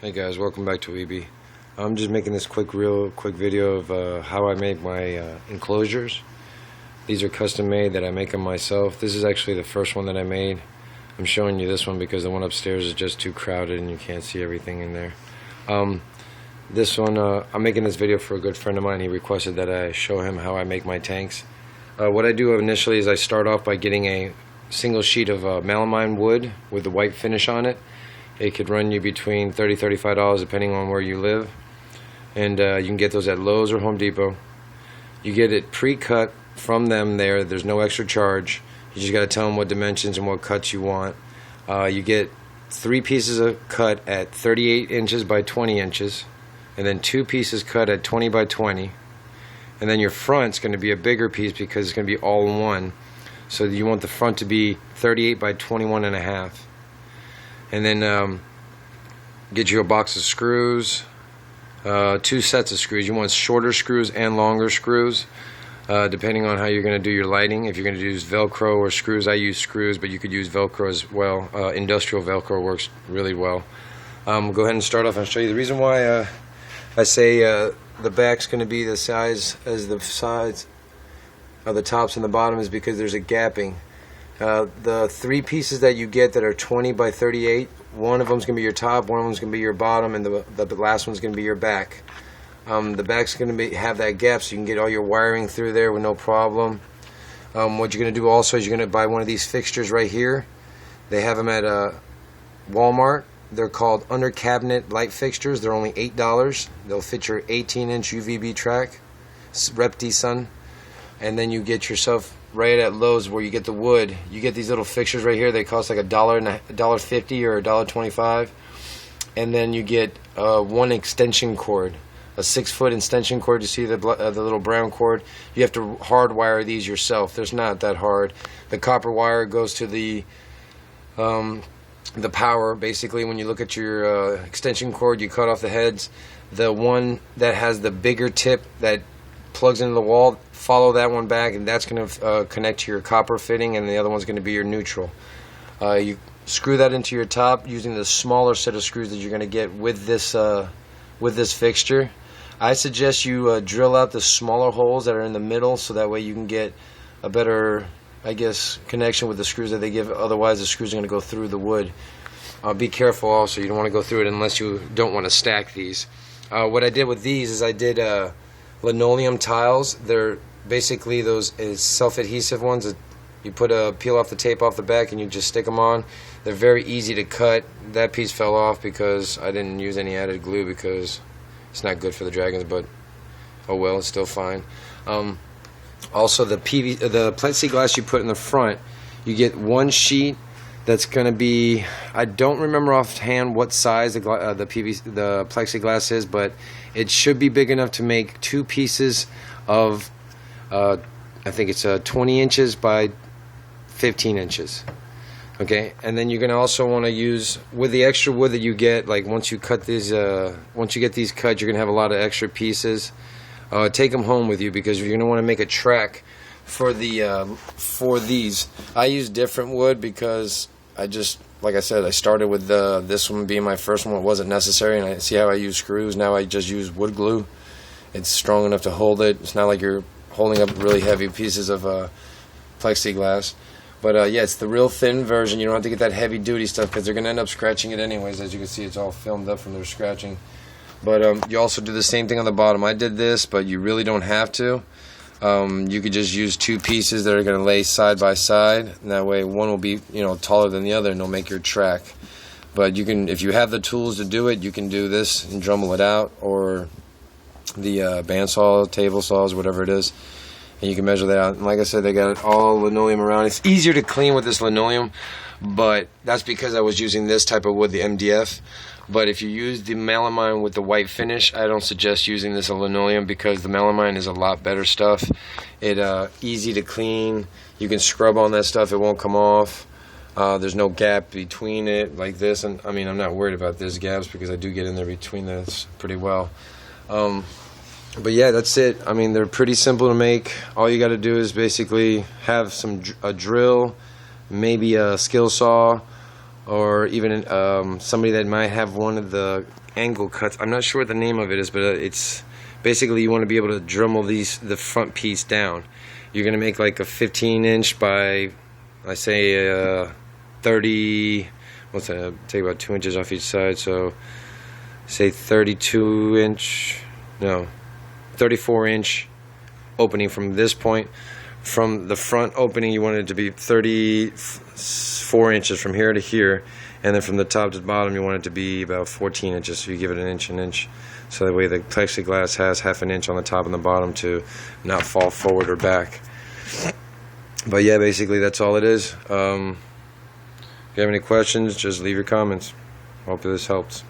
Hey guys, welcome back to EB. I'm just making this real quick video of how I make my enclosures. These are custom made that I make them myself. This is actually the first one that I made. I'm showing you this one because the one upstairs is just too crowded and you can't see everything in there. This one, I'm making this video for a good friend of mine. He requested that I show him how I make my tanks. What I do initially is I start off by getting a single sheet of melamine wood with the white finish on it. It could run you between $30–$35 depending on where you live, and you can get those at Lowe's or Home Depot. You get it pre-cut from them there. There's no extra charge. You just got to tell them what dimensions and what cuts you want. You get 3 pieces of cut at 38 inches by 20 inches, and then 2 pieces cut at 20 by 20, and then your front's going to be a bigger piece because it's going to be all in one. So you want the front to be 38 by 21 and a half. And then get you a box of screws, 2 sets of screws. You want shorter screws and longer screws, depending on how you're going to do your lighting. If you're going to use Velcro or screws, I use screws, but you could use Velcro as well. Industrial Velcro works really well. We'll go ahead and start off and show you the reason why I say the back's going to be the size as the sides of the tops and the bottom is because there's a gapping. The 3 pieces that you get that are 20 by 38, one of them is going to be your top, one of them is going to be your bottom, and the last one's going to be your back. The back's going to have that gap so you can get all your wiring through there with no problem. What you're going to do also is you're going to buy one of these fixtures right here. They have them at Walmart. They're called under cabinet light fixtures. They're only $8. They'll fit your 18-inch UVB track, Rep D Sun. And then you get yourself right at Lowe's where you get the wood. You get these little fixtures right here. They cost like $1.50 or $1.25. And then you get one extension cord, a 6-foot extension cord. You see the little brown cord? You have to hardwire these yourself. There's not that hard. The copper wire goes to the power. Basically, when you look at your extension cord, you cut off the heads. The one that has the bigger tip that plugs into the wall, follow that one back, and that's going to connect to your copper fitting, and the other one's going to be your neutral. You screw that into your top using the smaller set of screws that you're going to get with this fixture. I suggest you drill out the smaller holes that are in the middle so that way you can get a better, I guess, connection with the screws that they give. Otherwise the screws are going to go through the wood. Be careful also, you don't want to go through it unless you don't want to stack these. What I did with these is I did linoleum tiles. They're basically those self-adhesive ones that you peel off the tape off the back and you just stick them on. They're very easy to cut. That piece fell off because I didn't use any added glue because it's not good for the dragons, but oh well, it's still fine. Also the plexiglass you put in the front, you get one sheet that's going to be, I don't remember offhand what size the plexiglass is, but it should be big enough to make 2 pieces of, I think it's 20 inches by 15 inches. Okay, and then you're going to also want to use, with the extra wood that you get, like once you get these cut, you're going to have a lot of extra pieces. Take them home with you because you're going to want to make a track for these. I use different wood because like I said, I started with this one being my first one. It wasn't necessary, and I see how I use screws. Now I just use wood glue. It's strong enough to hold it. It's not like you're holding up really heavy pieces of plexiglass. But yeah, it's the real thin version. You don't have to get that heavy duty stuff because they're going to end up scratching it anyways. As you can see, it's all filmed up from their scratching. But you also do the same thing on the bottom. I did this, but you really don't have to. You could just use 2 pieces that are going to lay side by side, and that way one will be taller than the other, and it'll make your track. But you can, if you have the tools to do it, you can do this and Dremel it out, or the bandsaw, table saws, whatever it is, and you can measure that out. And like I said, they got it all linoleum around. It's easier to clean with this linoleum, but that's because I was using this type of wood, the MDF. But if you use the melamine with the white finish, I don't suggest using this linoleum because the melamine is a lot better stuff. It's easy to clean. You can scrub on that stuff. It won't come off. There's no gap between it like this. And I mean, I'm not worried about these gaps because I do get in there between this pretty well. But yeah, that's it. I mean, they're pretty simple to make. All you got to do is basically have a drill, maybe a skill saw, or even somebody that might have one of the angle cuts. I'm not sure what the name of it is, but it's basically you want to be able to Dremel the front piece down. You're going to make like a 15-inch by, I say, 30. What's that? Take about 2 inches off each side, so say 32-inch. No, 34-inch opening from this point. From the front opening, you want it to be 34 inches from here to here, and then from the top to the bottom, you want it to be about 14 inches. So you give it an inch, so that way the plexiglass has half an inch on the top and the bottom to not fall forward or back. But yeah, basically that's all it is. If you have any questions, just leave your comments. Hope this helps.